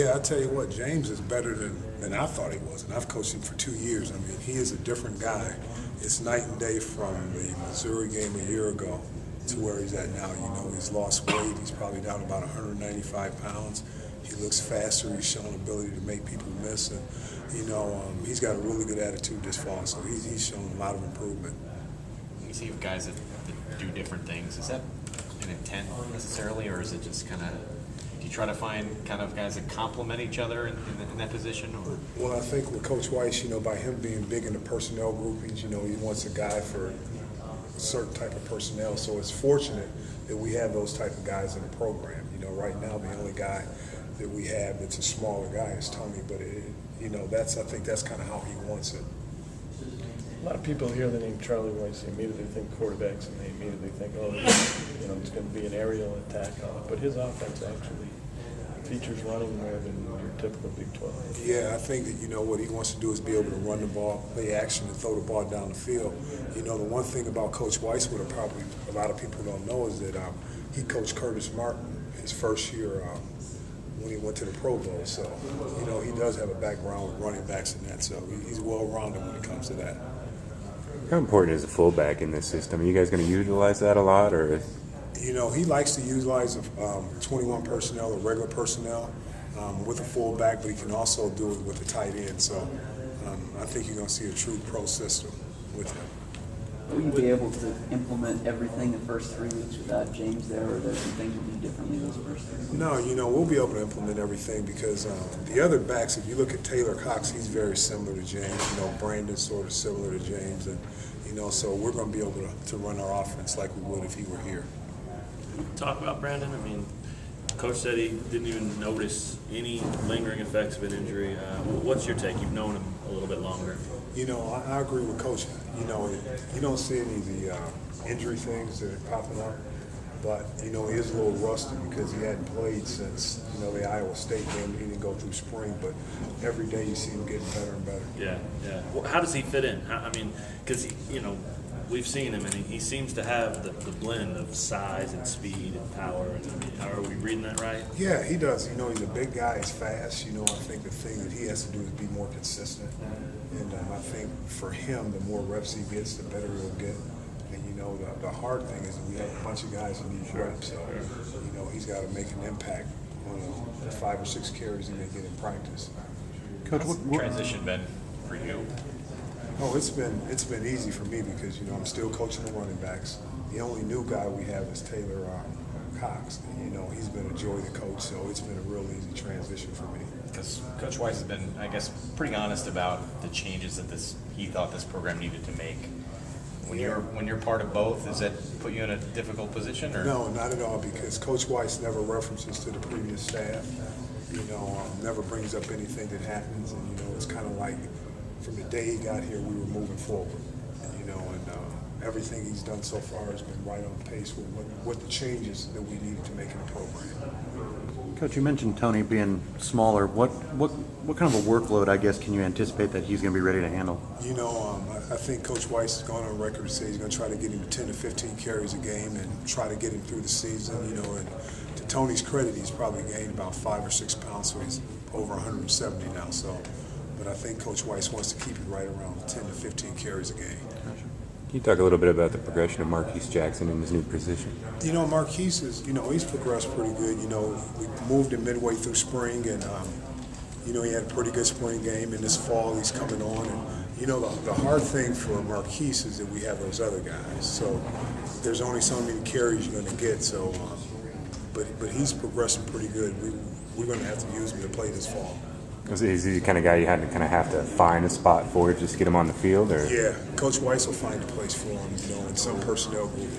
Yeah, I tell you what, James is better than I thought he was, and I've coached him for 2 years. I mean, he is a different guy. It's night and day from the Missouri game a year ago to where he's at now. You know, he's lost weight. He's probably down about 195 pounds. He looks faster. He's shown ability to make people miss, and he's got a really good attitude this fall. So he's shown a lot of improvement. You see guys that do different things. Is that an intent necessarily, or is it just kind of? Do you try to find kind of guys that complement each other in that position? Or? Well, I think with Coach Weiss, by him being big in the personnel groupings, he wants a guy for a certain type of personnel. So it's fortunate that we have those type of guys in the program. Right now the only guy that we have that's a smaller guy is Tony, but I think that's kind of how he wants it. A lot of people hear the name Charlie Weiss, they immediately think quarterbacks, and they immediately think, it's going to be an aerial attack on it. But his offense actually features running more than your typical Big 12. Yeah, I think that, what he wants to do is be able to run the ball, play action, and throw the ball down the field. The one thing about Coach Weiss, what probably a lot of people don't know, is that he coached Curtis Martin his first year when he went to the Pro Bowl. So, he does have a background with running backs in that. So he's well-rounded when it comes to that. How important is a fullback in this system? Are you guys going to utilize that a lot, or? He likes to utilize 21 personnel or regular personnel with a fullback, but he can also do it with a tight end. So I think you're going to see a true pro system with him. Will you be able to implement everything the first 3 weeks without James there, or are there some things you'll do differently those first 3 weeks? No, we'll be able to implement everything because the other backs, if you look at Taylor Cox, he's very similar to James. Brandon's sort of similar to James, and so we're going to be able to run our offense like we would if he were here. Talk about Brandon. I mean, Coach said he didn't even notice any lingering effects of an injury. What's your take? You've known him a little bit longer. I agree with Coach. You don't see any of the injury things that are popping up, but he is a little rusty because he hadn't played since the Iowa State game. He didn't go through spring, but every day you see him getting better and better. Yeah. Well, how does he fit in? I mean, because we've seen him, and he seems to have the blend of size and speed and power. And are we reading that right? Yeah, he does. He's a big guy. He's fast. I think the thing that he has to do is be more consistent. And I think for him, the more reps he gets, the better he'll get. And the hard thing is that we have a bunch of guys who need reps. So he's got to make an impact on the 5 or 6 carries he may get in practice. Coach, what's the transition been for you? Oh, it's been easy for me because I'm still coaching the running backs. The only new guy we have is Taylor Cox. And, he's been a joy to coach, so it's been a real easy transition for me. Because Coach Weiss has been, I guess, pretty honest about the changes that he thought this program needed to make. When you're part of both, does that put you in a difficult position? Or? No, not at all, because Coach Weiss never references to the previous staff. Never brings up anything that happens, and it's kind of like from the day he got here, we were moving forward. And everything he's done so far has been right on pace with what the changes that we needed to make in the program. Coach, you mentioned Tony being smaller. What kind of a workload, I guess, can you anticipate that he's going to be ready to handle? I think Coach Weiss has gone on record to say he's going to try to get him to 10 to 15 carries a game and try to get him through the season. And to Tony's credit, he's probably gained about 5 or 6 pounds, so he's over 170 now. But I think Coach Weiss wants to keep it right around 10 to 15 carries a game. Can you talk a little bit about the progression of Marquise Jackson in his new position? Marquise is, he's progressed pretty good. We moved him midway through spring, and, he had a pretty good spring game. And this fall, he's coming on. And, the hard thing for Marquise is that we have those other guys. So there's only so many carries you're going to get. So, but he's progressing pretty good. We're going to have to use him to play this fall. Is he the kind of guy you had to kind of have to find a spot for just to get him on the field? Or? Yeah, Coach Weiss will find a place for him, in some personnel group.